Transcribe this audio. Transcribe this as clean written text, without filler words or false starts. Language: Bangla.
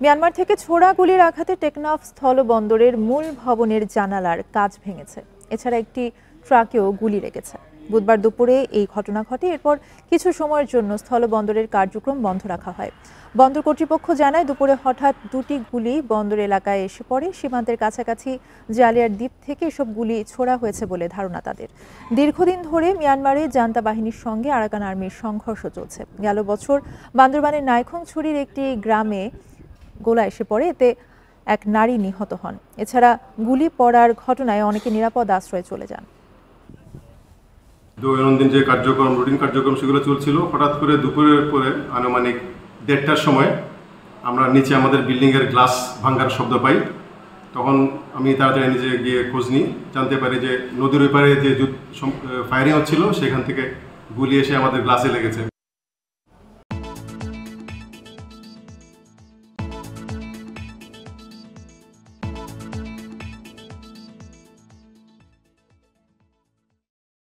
মিয়ানমার থেকে ছোড়া গুলির আঘাতে টেকনাফ স্থলবন্দরের মূল ভবনের জানালার কাঁচ ভেঙেছে। এছাড়া একটি ট্রাকেও গুলি লেগেছে। বুধবার দুপুরে এই ঘটনা ঘটে। এরপর কিছু সময়ের জন্য স্থলবন্দরের কার্যক্রম বন্ধ রাখা হয়। বন্দর কর্তৃপক্ষ জানায়, দুপুরে হঠাৎ দুটি গুলি বন্দর এলাকায় এসে পড়ে। সীমান্তের কাছাকাছি জালিয়ার দ্বীপ থেকে এসব গুলি ছোড়া হয়েছে বলে ধারণা তাদের। দীর্ঘদিন ধরে মিয়ানমারে জান্তা বাহিনীর সঙ্গে আরাকান আর্মির সংঘর্ষ চলছে। গেল বছর বান্দরবানের নাইখংছড়ির একটি গ্রামে গোলা এসে পড়ে, এতে এক নারী নিহত হন। এছাড়া গুলি পড়ার ঘটনায় অনেকে নিরাপদ আশ্রয়ে চলে যান। দৈনন্দিন যে কার্যক্রম, রুটিন কার্যক্রম সেগুলো চলছিল। হঠাৎ করে দুপুরের পরে আনুমানিক 1:30টার সময় আমরা নিচে আমাদের বিল্ডিংয়ের গ্লাস ভাঙার শব্দ পাই। তখন আমি তাড়াতাড়ি নিচে গিয়ে খোঁজ নিই, জানতে পারি যে নদীর ওই পারে যে ফায়ারিং হচ্ছিল সেখান থেকে গুলি এসে আমাদের গ্লাসে লেগেছে।